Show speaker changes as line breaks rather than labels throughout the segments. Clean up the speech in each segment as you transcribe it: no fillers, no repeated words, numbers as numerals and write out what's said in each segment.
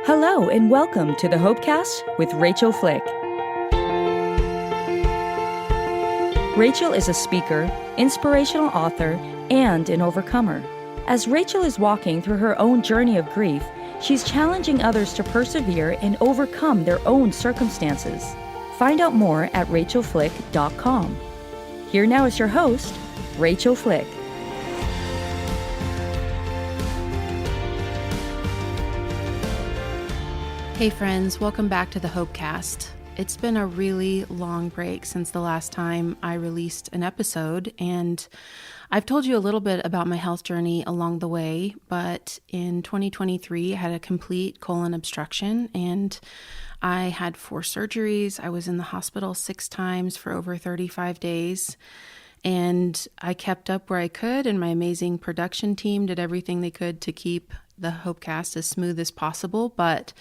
Hello and welcome to the Hopecast with Rachael Flick. Rachael is a speaker, inspirational author, and an overcomer. As Rachael is walking through her own journey of grief, she's challenging others to persevere and overcome their own circumstances. Find out more at rachelflick.com. Here now is your host, Rachael Flick.
Hey friends, welcome back to the Hopecast. It's been a really long break since the last time I released an episode, and I've told you a little bit about my health journey along the way, but in 2023 I had a complete colon obstruction and I had 4 surgeries. I was in the hospital 6 times for over 35 days. And I kept up where I could, and my amazing production team did everything they could to keep the Hopecast as smooth as possible. But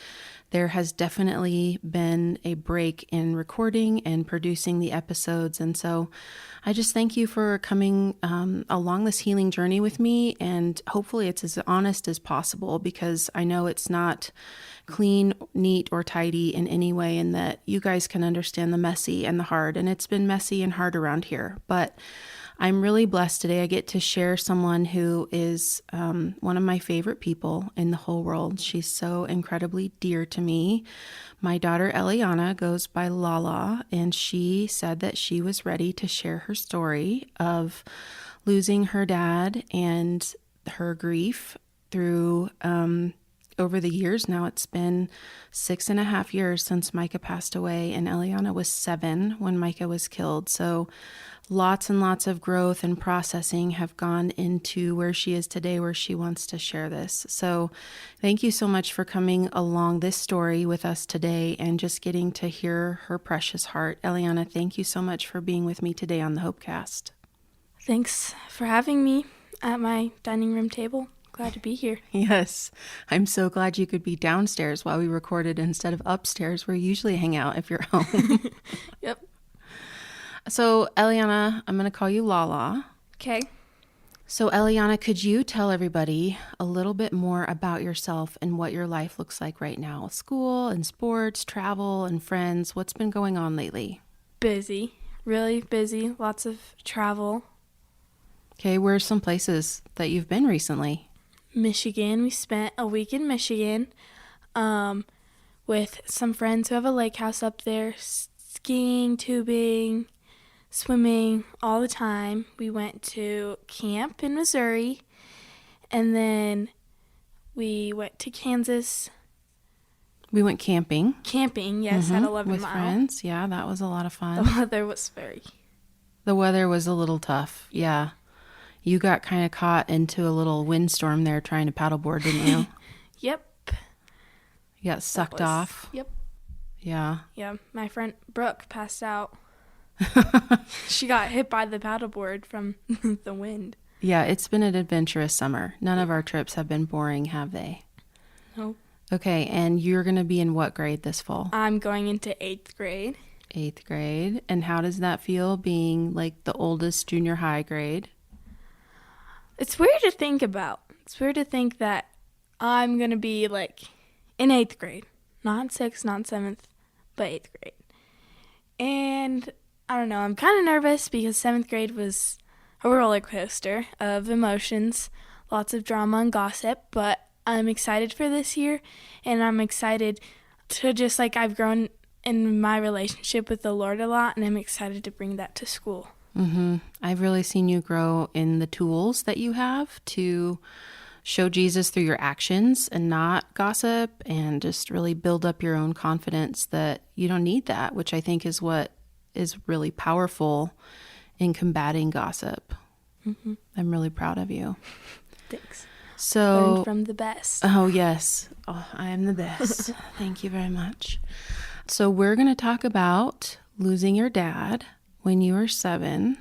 there has definitely been a break in recording and producing the episodes. And so I just thank you for coming along this healing journey with me. And hopefully it's as honest as possible, because I know it's not clean, neat, or tidy in any way, and that you guys can understand the messy and the hard. And it's been messy and hard around here, but I'm really blessed today. I get to share someone who is one of my favorite people in the whole world. She's so incredibly dear to me. My daughter Eliana goes by Lala, and she said that she was ready to share her story of losing her dad and her grief through over the years. Now it's been 6.5 years since Micah passed away, and Eliana was 7 when Micah was killed. So lots and lots of growth and processing have gone into where she is today, where she wants to share this. So thank you so much for coming along this story with us today and just getting to hear her precious heart. Eliana, thank you so much for being with me today on the Hopecast.
Thanks for having me at my dining room table. Glad to be here.
Yes, I'm so glad you could be downstairs while we recorded instead of upstairs where you usually hang out if you're home.
Yep.
So, Eliana, I'm going to call you Lala.
Okay.
So, Eliana, could you tell everybody a little bit more about yourself and what your life looks like right now? School and sports, travel and friends. What's been going on lately?
Busy. Really busy. Lots of travel.
Okay, where are some places that you've been recently?
Michigan. We spent a week in Michigan with some friends who have a lake house up there. Skiing, tubing, swimming all the time. We went to camp in Missouri, and then we went to Kansas.
We went camping.
Camping, yes, at 11
with
Mile.
Friends. Yeah, that was a lot of fun.
The weather was
The weather was a little tough. Yeah. You got kind of caught into a little windstorm there trying to paddleboard, didn't you?
Yep.
You got sucked off.
Yep.
Yeah.
Yeah, my friend Brooke passed out. She got hit by the paddleboard from the wind.
Yeah, it's been an adventurous summer. None of our trips have been boring, have they?
Nope.
Okay, and you're going to be in what grade this fall?
I'm going into 8th grade.
8th grade. And how does that feel, being like the oldest junior high grade?
It's weird to think about. It's weird to think that I'm going to be like in 8th grade. Not 6th, not 7th, but 8th grade. And I don't know, I'm kind of nervous because 7th grade was a roller coaster of emotions, lots of drama and gossip, but I'm excited for this year, and I'm excited to just like I've grown in my relationship with the Lord a lot, and I'm excited to bring that to school.
Mm-hmm. I've really seen you grow in the tools that you have to show Jesus through your actions and not gossip, and just really build up your own confidence that you don't need that, which I think is what is really powerful in combating gossip.
Mm-hmm.
I'm really proud of you.
Thanks.
So,
learned from the best.
Oh, yes. Oh, I am the best. Thank you very much. So we're going to talk about losing your dad when you were 7.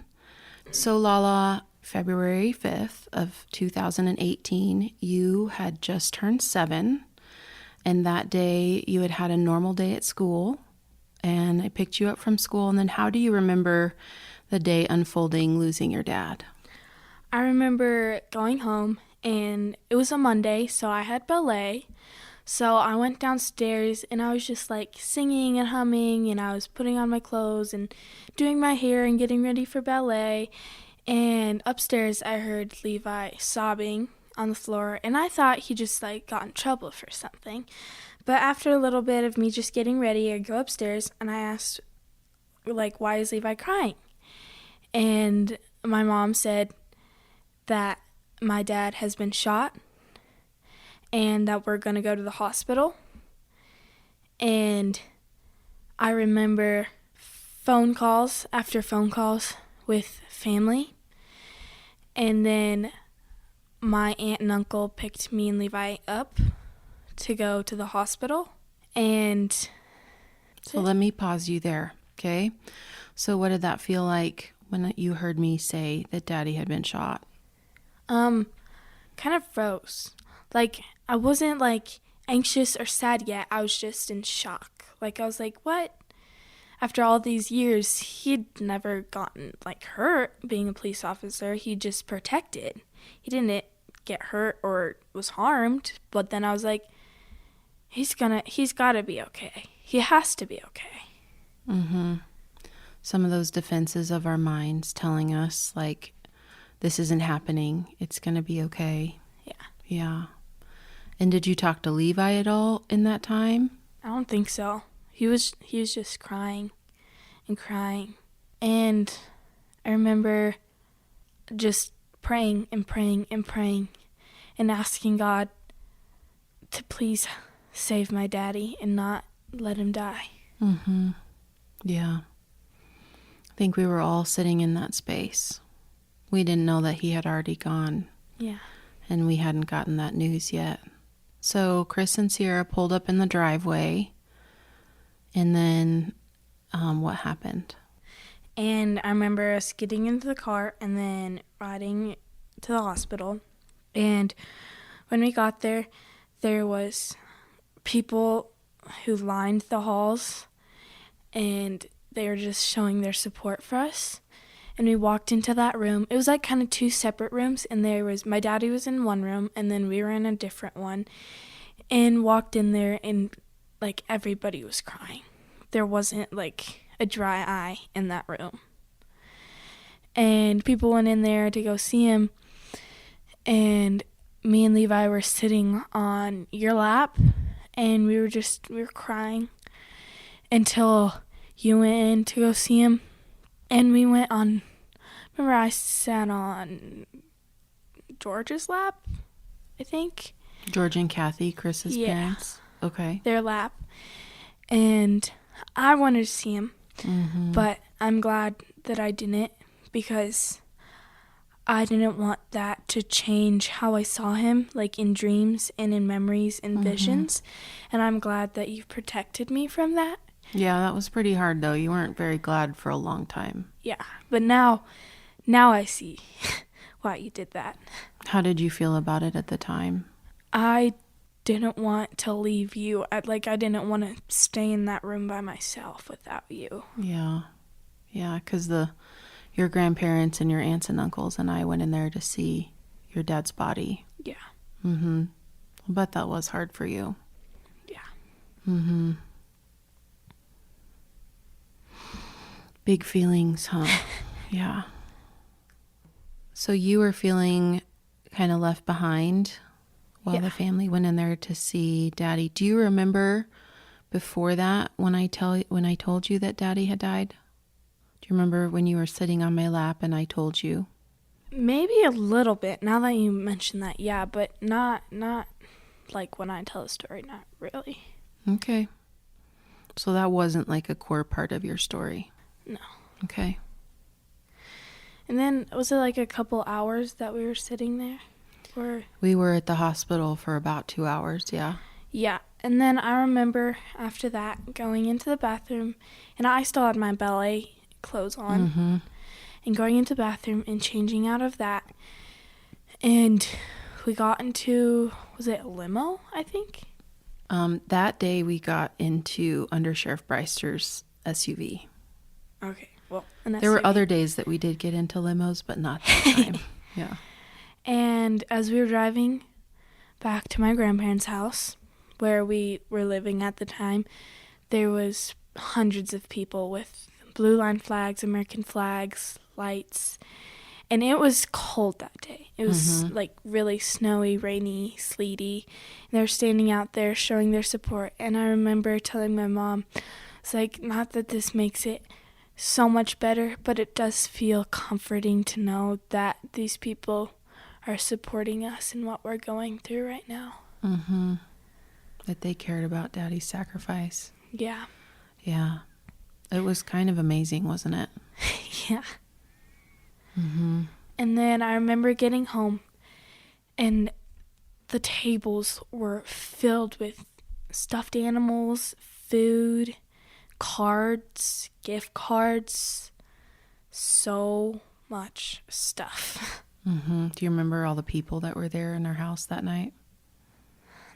So Lala, February 5th of 2018, you had just turned 7. And that day you had had a normal day at school. And I picked you up from school. And then how do you remember the day unfolding, losing your dad?
I remember going home, and it was a Monday, so I had ballet. So I went downstairs and I was just like singing and humming, and I was putting on my clothes and doing my hair and getting ready for ballet. And upstairs I heard Levi sobbing on the floor, and I thought he just like got in trouble for something. But after a little bit of me just getting ready, I go upstairs and I asked, like, why is Levi crying? And my mom said that my dad has been shot and that we're going to go to the hospital. And I remember phone calls after phone calls with family. And then my aunt and uncle picked me and Levi up to go to the hospital. And
so let me pause you there, okay? So what did that feel like when you heard me say that Daddy had been shot?
Kind of froze. Like, I wasn't like anxious or sad yet. I was just in shock. Like, I was like, what? After all these years, he'd never gotten like hurt being a police officer. He just protected. He didn't get hurt or was harmed. But then I was like, he's got to be okay. He has to be okay.
Mm-hmm. Some of those defenses of our minds telling us, like, this isn't happening. It's going to be okay.
Yeah.
Yeah. And did you talk to Levi at all in that time?
I don't think so. He was just crying and crying. And I remember just praying and praying and praying and asking God to please save my daddy and not let him die.
Mm-hmm. Yeah. I think we were all sitting in that space. We didn't know that he had already gone.
Yeah.
And we hadn't gotten that news yet. So Chris and Sierra pulled up in the driveway. And then what happened?
And I remember us getting into the car and then riding to the hospital. And when we got there, there was people who lined the halls, and they were just showing their support for us. And we walked into that room. It was like kind of two separate rooms, and my daddy was in one room, and then we were in a different one. And walked in there, and like everybody was crying. There wasn't like a dry eye in that room. And people went in there to go see him, and me and Levi were sitting on your lap, and we were crying until you went in to go see him. And we went on, remember I sat on George's lap, I think?
George and Kathy, Chris's parents? Okay.
Their lap. And I wanted to see him, but I'm glad that I didn't, because I didn't want that to change how I saw him, like in dreams and in memories and visions. And I'm glad that you protected me from that.
Yeah, that was pretty hard, though. You weren't very glad for a long time.
Yeah, but now I see why you did that.
How did you feel about it at the time?
I didn't want to leave you. I didn't want to stay in that room by myself without you.
Yeah, because your grandparents and your aunts and uncles and I went in there to see your dad's body.
Yeah.
I bet that was hard for you.
Yeah.
Big feelings, huh? Yeah. So you were feeling kind of left behind while the family went in there to see Daddy. Do you remember before that when I told you that Daddy had died? Do you remember when you were sitting on my lap and I told you?
Maybe a little bit, now that you mention that, yeah, but not like when I tell the story, not really.
Okay. So that wasn't like a core part of your story?
No.
Okay.
And then, was it like a couple hours that we were sitting there? Or
we were at the hospital for about 2 hours, yeah.
Yeah, and then I remember after that going into the bathroom, and I still had my ballet clothes on, and going into the bathroom and changing out of that. And we got into, was it a limo, I think?
That day we got into Under Sheriff Breister's SUV.
Okay, well,
there were other days that we did get into limos, but not that time. Yeah.
And as we were driving back to my grandparents' house, where we were living at the time, there was hundreds of people with blue line flags, American flags, lights. And it was cold that day. It was like really snowy, rainy, sleety. And they were standing out there showing their support. And I remember telling my mom, it's like, not that this makes it so much better, but it does feel comforting to know that these people are supporting us in what we're going through right now.
Mm-hmm. That they cared about Daddy's sacrifice.
Yeah.
Yeah. It was kind of amazing, wasn't it?
Yeah.
Mm-hmm.
And then I remember getting home, and the tables were filled with stuffed animals, food, cards, gift cards, so much stuff.
Mm-hmm. Do you remember all the people that were there in our house that night?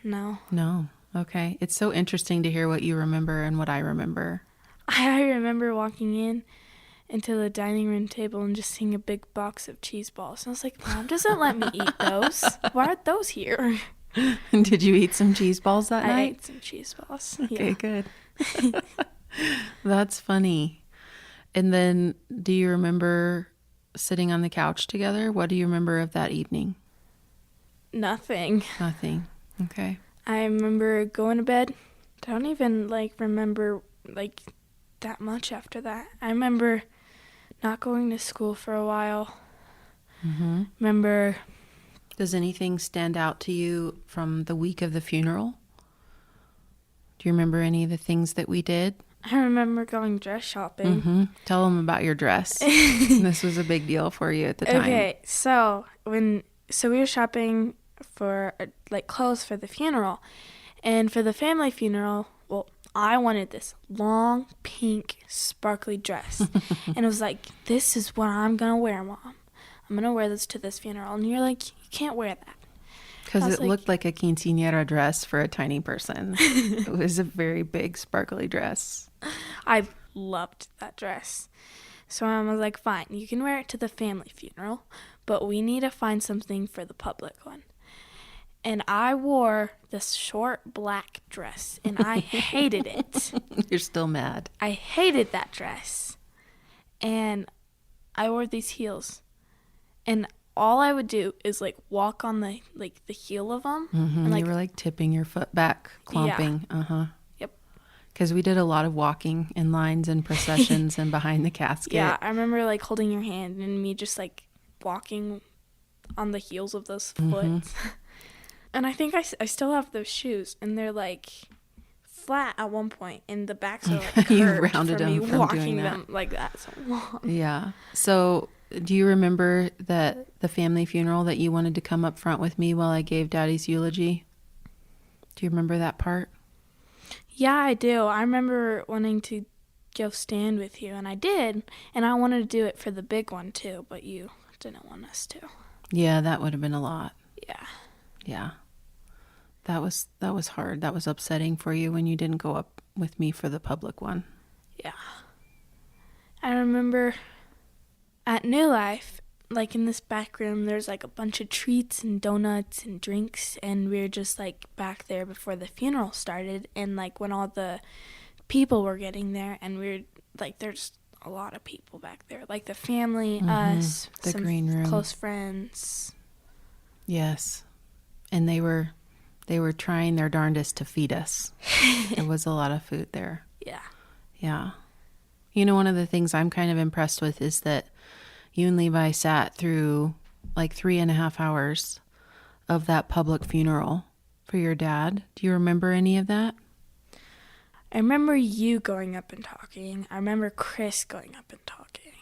No.
No. Okay. It's so interesting to hear what you remember and what I remember.
I remember walking into the dining room table and just seeing a big box of cheese balls. And I was like, Mom doesn't let me eat those. Why are those here?
Did you eat some cheese balls that night?
I ate some cheese balls.
Okay,
Yeah.
good. That's funny. And then do you remember sitting on the couch together? What do you remember of that evening?
Nothing.
Nothing. Okay.
I remember going to bed. I don't even remember that much after that. I remember not going to school for a while.
Mm-hmm.
Remember.
Does anything stand out to you from the week of the funeral? Do you remember any of the things that we did?
I remember going dress shopping.
Mm-hmm. Tell them about your dress. This was a big deal for you at the time.
Okay, so we were shopping for clothes for the funeral, and for the family funeral, well, I wanted this long pink sparkly dress, and it was like, this is what I'm gonna wear, Mom. I'm gonna wear this to this funeral, and you're like, you can't wear that.
Because it looked like a quinceañera dress for a tiny person. It was a very big, sparkly dress.
I loved that dress. So I was like, fine, you can wear it to the family funeral, but we need to find something for the public one. And I wore this short black dress, and I hated it.
You're still mad.
I hated that dress. And I wore these heels. And all I would do is walk on the heel of them.
Mm-hmm.
And
you were tipping your foot back, clomping.
Yeah.
Uh-huh.
Yep.
Because we did a lot of walking in lines and processions and behind the casket.
Yeah, I remember holding your hand and me just walking on the heels of those foot.
Mm-hmm.
And I think I still have those shoes, and they're flat at one point, and the backs are curved
You rounded
for me
them from
walking
doing that.
them like that so long.
Yeah. So do you remember that the family funeral that you wanted to come up front with me while I gave Daddy's eulogy? Do you remember that part?
Yeah, I do. I remember wanting to go stand with you, and I did, and I wanted to do it for the big one too, but you didn't want us to.
Yeah, that would have been a lot.
Yeah.
Yeah. That was hard. That was upsetting for you when you didn't go up with me for the public one.
Yeah. I remember at New Life, in this back room, there's a bunch of treats and donuts and drinks, and we were just back there before the funeral started, and when all the people were getting there, and we were there's a lot of people back there, the family, us,
the
some
green room,
close friends.
Yes. And they were trying their darndest to feed us. There was a lot of food there.
Yeah.
Yeah. You know, one of the things I'm kind of impressed with is that you and Levi sat through 3.5 hours of that public funeral for your dad. Do you remember any of that?
I remember you going up and talking. I remember Chris going up and talking.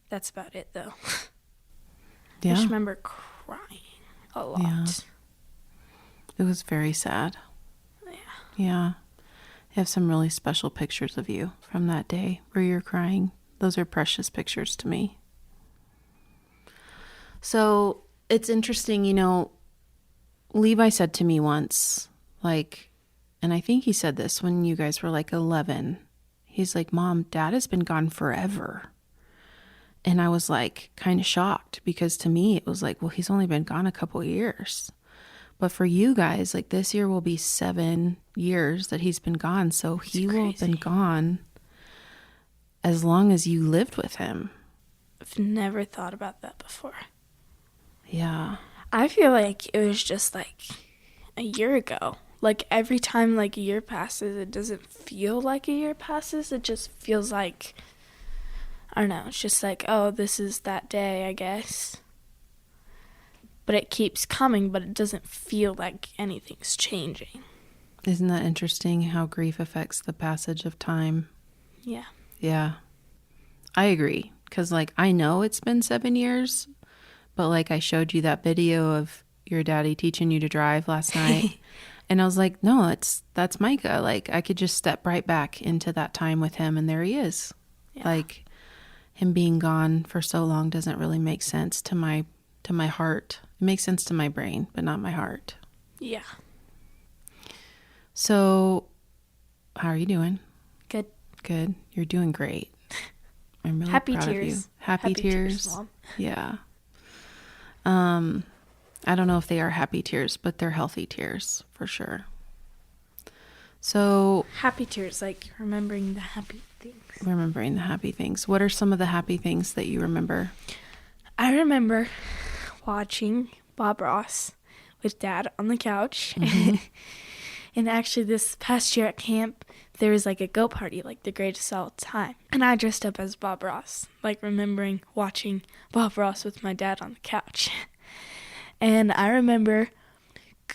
That's about it, though.
Yeah.
I just remember crying a lot.
Yeah. It was very sad.
Yeah.
Yeah. I have some really special pictures of you from that day where you're crying. Those are precious pictures to me. So it's interesting, Levi said to me once, and I think he said this when you guys were 11, he's like, Mom, Dad has been gone forever. And I was kind of shocked because to me it was well, he's only been gone a couple years. But for you guys, like this year will be 7 years that he's been gone. So he will have been gone as long as you lived with him.
I've never thought about that before.
Yeah.
I feel like it was just like a year ago. Like every time like a year passes, it doesn't feel like a year passes. It just feels like, I don't know, it's just like, oh, this is that day, I guess. But it keeps coming, but it doesn't feel like anything's changing.
Isn't that interesting how grief affects the passage of time?
Yeah.
Yeah. I agree. Because, like, I know it's been 7 years, but, like, I showed you that video of your daddy teaching you to drive last night. And I was like, no, that's Micah. Like, I could just step right back into that time with him, and there he is. Yeah. Like, him being gone for so long doesn't really make sense to my heart. It makes sense to my brain, but not my heart.
Yeah.
So, how are you doing?
Good.
Good. You're doing great. I'm really
happy
proud
tears.
of you. Happy tears.
Mom.
Yeah. I don't know if they are happy tears, but they're healthy tears for sure. So
happy tears, like remembering the happy things.
Remembering the happy things. What are some of the happy things that you remember?
I remember watching Bob Ross with Dad on the couch.
Mm-hmm.
And actually this past year at camp, there was like a goat party, like the greatest of all time. And I dressed up as Bob Ross, like remembering watching Bob Ross with my dad on the couch. And I remember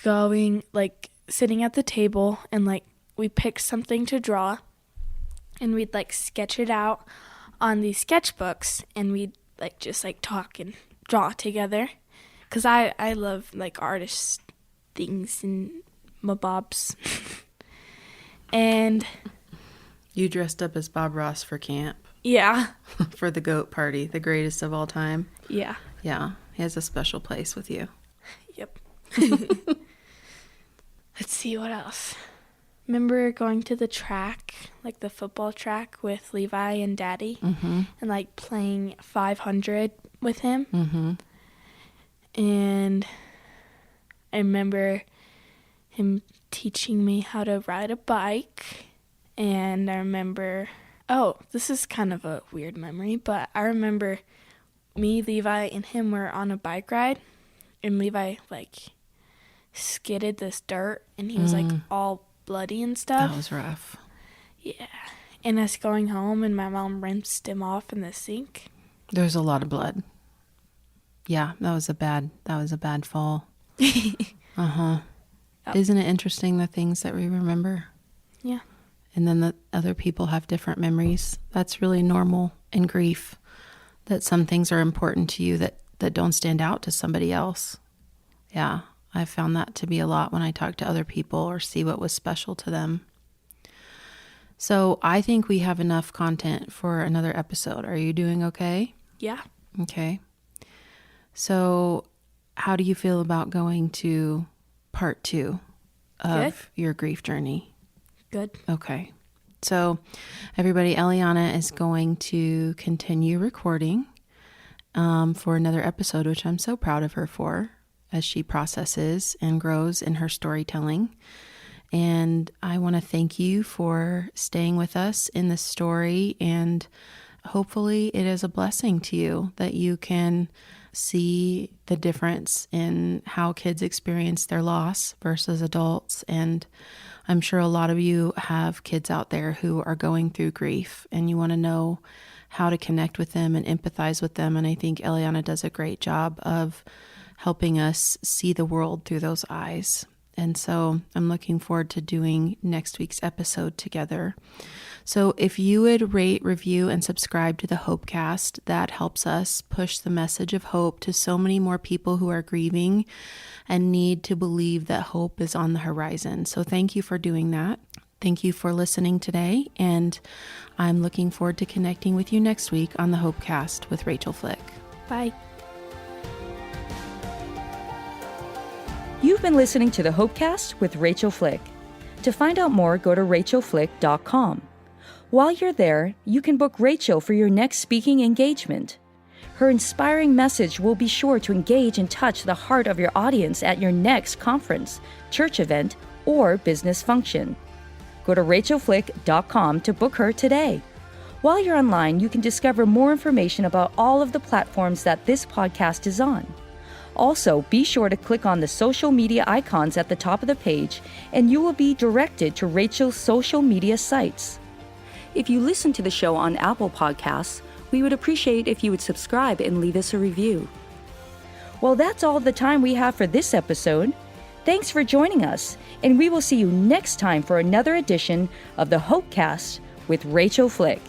going, like, sitting at the table and, like, we picked something to draw and we'd, like, sketch it out on these sketchbooks and we'd, like, just, like, talk and draw together. Because I love, like, artist things and mabobs. And
you dressed up as Bob Ross for camp.
Yeah.
For the goat party, the greatest of all time.
Yeah.
Yeah. He has a special place with you.
Yep. Let's see, what else? Remember going to the track, like the football track with Levi and Daddy,
mm-hmm.
and like playing 500 with him.
Mm-hmm.
And I remember him teaching me how to ride a bike. And I remember, oh, this is kind of a weird memory, but I remember me, Levi, and him were on a bike ride, and Levi, like, skidded this dirt, and he was, like, all bloody and stuff.
That was rough.
Yeah. And us going home, and my mom rinsed him off in the sink.
There's a lot of blood. Yeah, that was a bad fall. Uh-huh. Yep. Isn't it interesting the things that we remember?
Yeah.
And then the other people have different memories. That's really normal in grief, that some things are important to you that don't stand out to somebody else. Yeah, I've found that to be a lot when I talk to other people or see what was special to them. So I think we have enough content for another episode. Are you doing okay?
Yeah.
Okay. So how do you feel about going to part 2 of your grief journey?
Good.
Okay. So everybody, Eliana is going to continue recording for another episode, which I'm so proud of her for, as she processes and grows in her storytelling. And I want to thank you for staying with us in this story, and hopefully it is a blessing to you that you can see the difference in how kids experience their loss versus adults. And I'm sure a lot of you have kids out there who are going through grief, and you want to know how to connect with them and empathize with them. And I think Eliana does a great job of helping us see the world through those eyes. And so I'm looking forward to doing next week's episode together. So if you would rate, review, and subscribe to the Hopecast, that helps us push the message of hope to so many more people who are grieving and need to believe that hope is on the horizon. So thank you for doing that. Thank you for listening today, and I'm looking forward to connecting with you next week on the Hopecast with Rachael Flick.
Bye.
You've been listening to the Hopecast with Rachael Flick. To find out more, go to rachelflick.com. While you're there, you can book Rachael for your next speaking engagement. Her inspiring message will be sure to engage and touch the heart of your audience at your next conference, church event, or business function. Go to rachelflick.com to book her today. While you're online, you can discover more information about all of the platforms that this podcast is on. Also, be sure to click on the social media icons at the top of the page, and you will be directed to Rachel's social media sites. If you listen to the show on Apple Podcasts, we would appreciate if you would subscribe and leave us a review. Well, that's all the time we have for this episode. Thanks for joining us, and we will see you next time for another edition of the Hopecast with Rachael Flick.